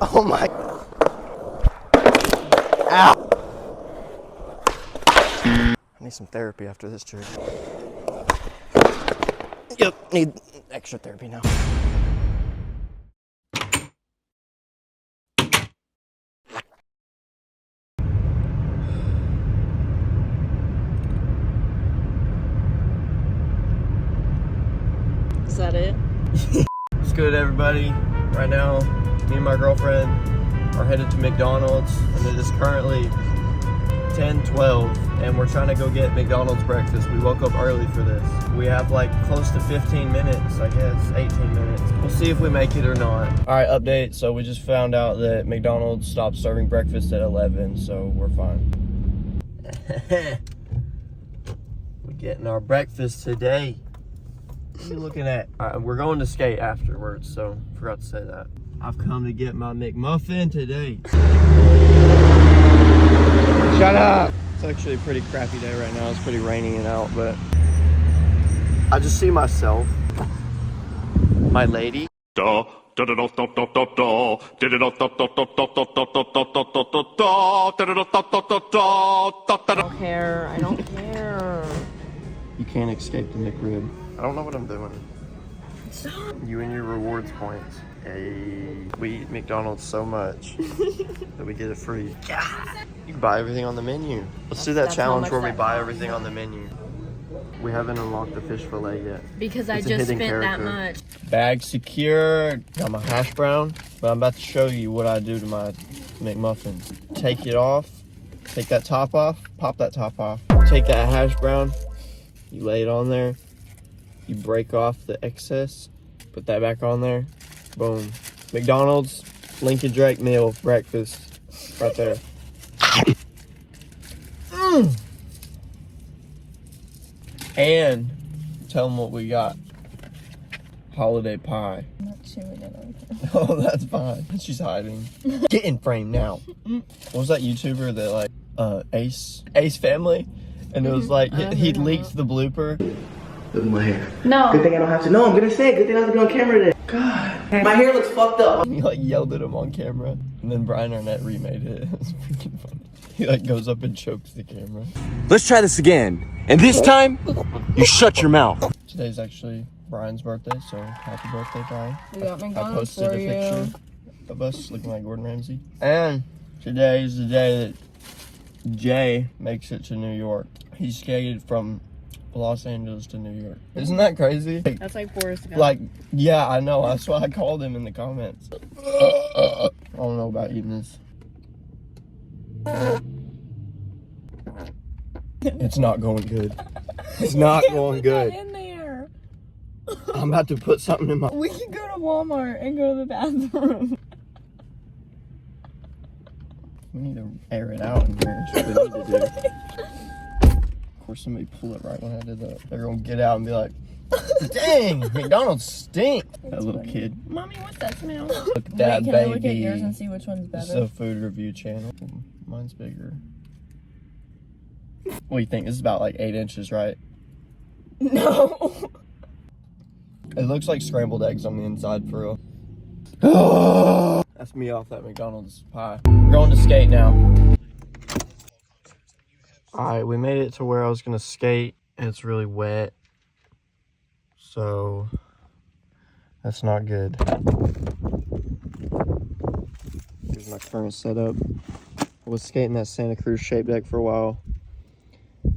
Oh my. Ow. I need some therapy after this trip. Yep, need extra therapy now. Is that it? What's good, everybody? Right now, me and my girlfriend are headed to McDonald's, and it is currently 10:12, and we're trying to go get McDonald's breakfast. We woke up early for this. We have like close to 15 minutes, I guess, 18 minutes. We'll see if we make it or not. All right, update. So we just found out that McDonald's stopped serving breakfast at 11, so we're fine. We're getting our breakfast today. What are you looking at? All right, we're going to skate afterwards, so forgot to say that. I've come to get my McMuffin today. Shut up! It's actually a pretty crappy day right now. It's pretty rainy and out, but I just see myself, my lady. I don't care. I don't care. You can't escape the McRib. I don't know what I'm doing. Stop. You and your rewards points. Hey, we eat McDonald's so much that we get it free. You can buy everything on the menu. Let's do that challenge where we buy everything on the menu. We haven't unlocked the fish fillet yet. Because I just spent that much. Bag secured. Got my hash brown. But I'm about to show you what I do to my McMuffins. Take it off. Take that top off. Pop that top off. Take that hash brown. You lay it on there. You break off the excess. Put that back on there. Boom. McDonald's Lincoln Drake meal breakfast. Right there. And tell them what we got. Holiday pie. I'm not chewing it on. Oh, that's fine. She's hiding. Get in frame now. What was that YouTuber that like Ace Family? And it was like he leaked the blooper. Look at my hair. No. Good thing I don't have to. No, I'm gonna say it. Good thing I don't have to be on camera today. God. My hair looks fucked up. He like yelled at him on camera. And then Brian Arnett remade it. It was freaking funny. He like goes up and chokes the camera. Let's try this again. And this time, you shut your mouth. Today's actually Brian's birthday, so happy birthday, Brian. We got I McDonald's posted for a you. picture of us looking like Gordon Ramsay. And today is the day that Jay makes it to New York. He skated from Los Angeles to New York. Isn't that crazy? That's like Forrest Gump. Like, yeah, I know. That's why I called him in the comments. I don't know about eating this. It's not going good. It's not going good. In there. I'm about to put something in my... We can go to Walmart and go to the bathroom. We need to air it out in here. That's what we need to do. Of course, somebody pulled it right when I did that. They're gonna get out and be like, dang, McDonald's stink. That little kid. Mommy, what's that smell? Look at that, Wait, can baby. I look at yours and see which one's This is better? a food review channel. Mine's bigger. What do you think? This is about like 8 inches, right? No. It looks like scrambled eggs on the inside, for real. That's me off that McDonald's pie. We're going to skate now. Alright, we made it to where I was going to skate, and it's really wet. So, that's not good. Here's my current setup. I was skating that Santa Cruz shape deck for a while.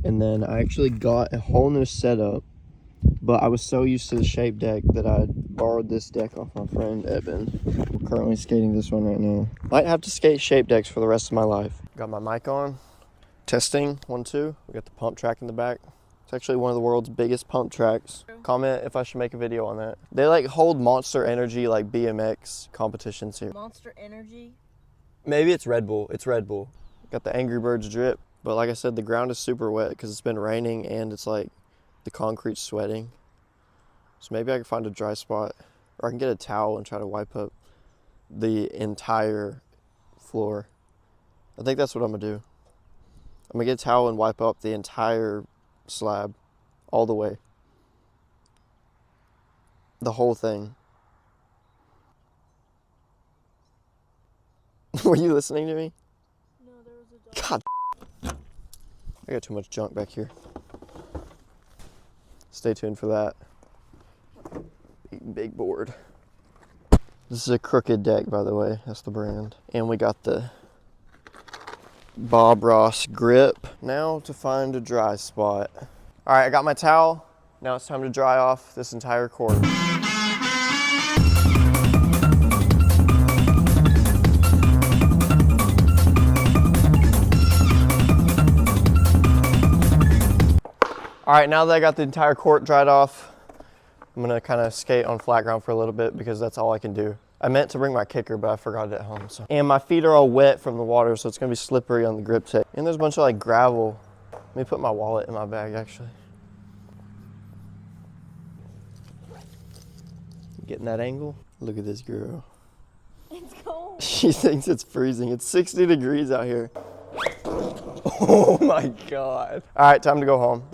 And then I actually got a whole new setup. But I was so used to the shape deck that I borrowed this deck off my friend Evan. We're currently skating this one right now. Might have to skate shape decks for the rest of my life. Got my mic on. Testing, 1, 2. We got the pump track in the back. It's actually one of the world's biggest pump tracks. Comment if I should make a video on that. They like hold Monster Energy like BMX competitions here. Monster Energy? Maybe it's Red Bull. It's Red Bull. Got the Angry Birds drip. But like I said, the ground is super wet because it's been raining and it's like the concrete's sweating. So maybe I can find a dry spot, or I can get a towel and try to wipe up the entire floor. I think that's what I'm gonna do. I'm gonna get a towel and wipe up the entire slab all the way. The whole thing. Were you listening to me? No, there was a dog. God. I got too much junk back here. Stay tuned for that. Big board. This is a Crooked deck, by the way. That's the brand. And we got the Bob Ross grip. Now to find a dry spot. All right, I got my towel. Now it's time to dry off this entire court. All right, now that I got the entire court dried off, I'm gonna kind of skate on flat ground for a little bit because that's all I can do. I meant to bring my kicker, but I forgot it at home. So. And my feet are all wet from the water, so it's gonna be slippery on the grip tape. And there's a bunch of like gravel. Let me put my wallet in my bag, actually. Getting that angle? Look at this girl. It's cold. She thinks it's freezing. It's 60 degrees out here. Oh my God. All right, time to go home.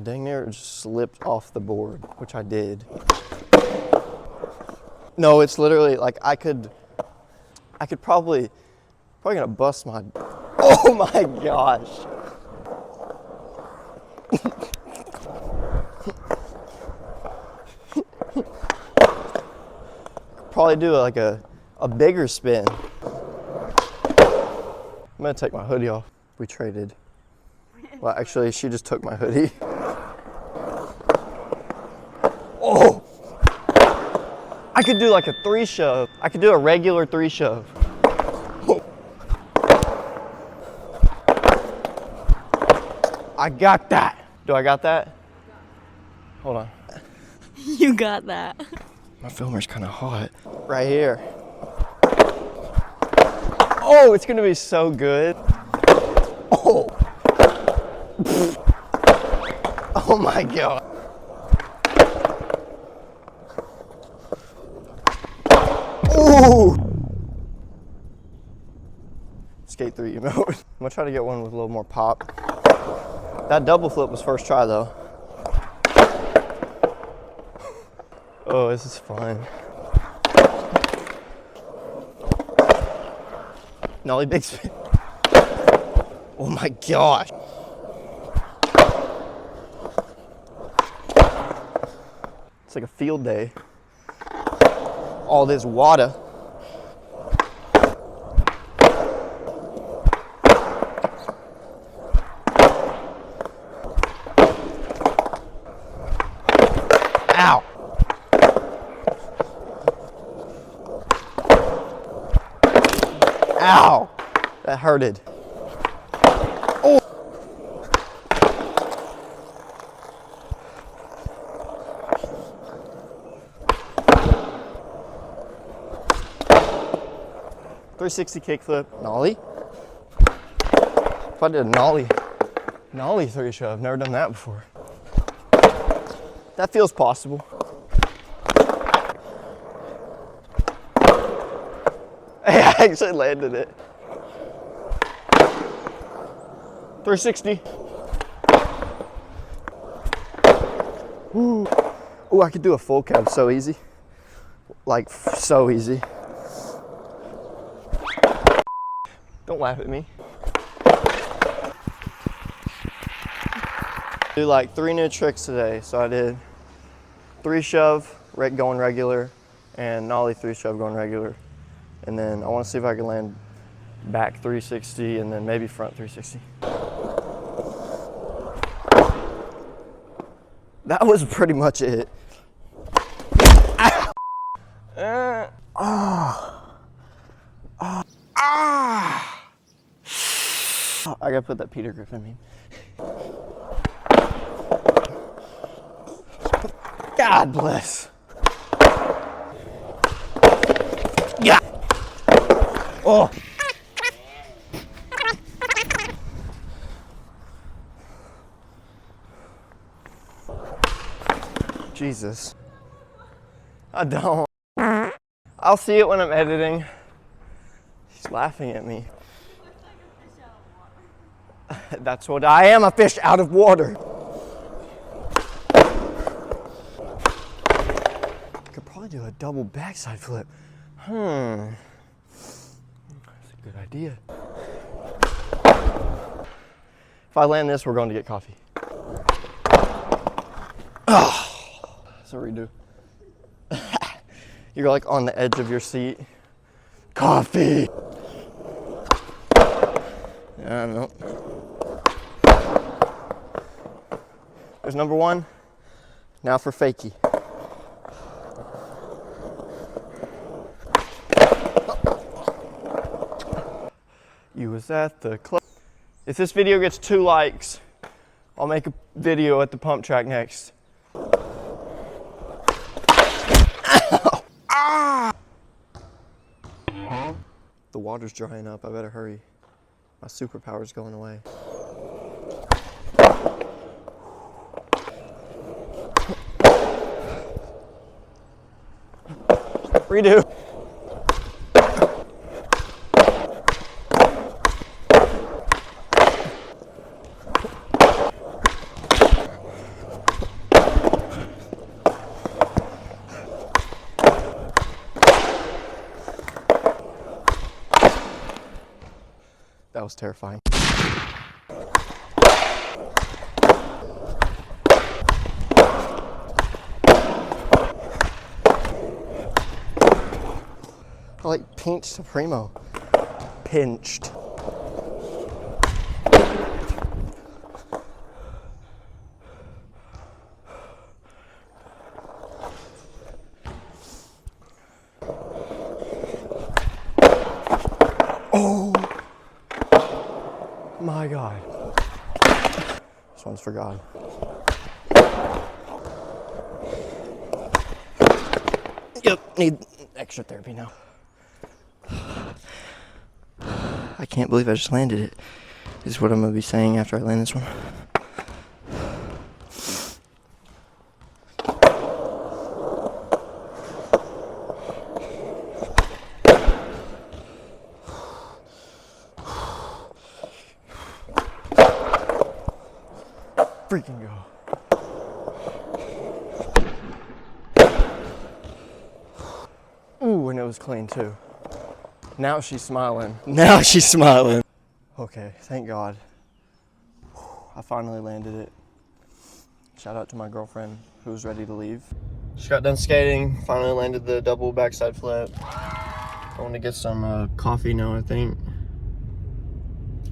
Dang near it just slipped off the board, which I did. No, it's literally like I could probably gonna bust my, oh my gosh. Probably do like a bigger spin. I'm gonna take my hoodie off. We traded. Well, actually, she just took my hoodie. Oh! I could do like a 3-shove. I could do a regular 3-shove. Oh. I got that. Do I got that? Hold on. You got that. My filmer's kind of hot. Right here. Oh, it's gonna be so good. Oh. Oh my God. Ooh. Skate 3 mode. I'm gonna try to get one with a little more pop. That double flip was first try though. Oh, this is fun. Nollie big spin. Oh my gosh. It's like a field day. All this water. Ow. Ow. That hurted. Oh. .360 kickflip, nollie. If I did a nollie 3-shove, I've never done that before. That feels possible. Hey, I actually landed it. 360. Ooh. Ooh, I could do a full cab so easy. Like, so easy. Don't laugh at me. Do like 3 new tricks today. So I did 3-shove, going regular, and nollie 3-shove going regular. And then I want to see if I can land back 360 and then maybe front 360. That was pretty much it. I gotta put that Peter Griffin meme. God bless. Yeah. Oh. Jesus. I don't. I'll see it when I'm editing. She's laughing at me. That's what I am, a fish out of water. Could probably do a double backside flip. Good idea. If I land this, we're going to get coffee. Oh, so redo. You're like on the edge of your seat. Coffee. I don't know. There's number one. Now for fakie. You was at the club. If this video gets 2 likes, I'll make a video at the pump track next. Ah! The water's drying up. I better hurry. My superpower's going away. Redo. That was terrifying. I like pinched Supremo. Pinched. Oh my God. This one's for God. Yep, need extra therapy now. I can't believe I just landed it. This is what I'm gonna be saying after I land this one. Freaking go. Ooh, and it was clean too. Now she's smiling. Now she's smiling. Okay, thank God. I finally landed it. Shout out to my girlfriend who was ready to leave. Just got done skating, finally landed the double backside flip. I want to get some coffee now, I think.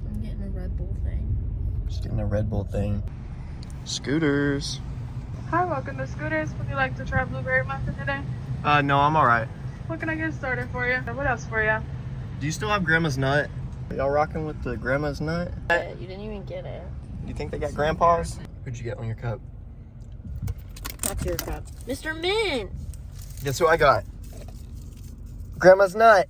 I'm getting a Red Bull thing. Just getting a Red Bull thing. Scooters. Hi, welcome to Scooters. Would you like to try Blueberry Muffin today? No, I'm all right. What can I get started for you? What else for you? Do you still have Grandma's Nut? Y'all rocking with the Grandma's Nut? You didn't even get it. You think they got Grandpa's? Who'd you get on your cup? That's your cup. Mr. Mint! Guess who I got? Grandma's Nut.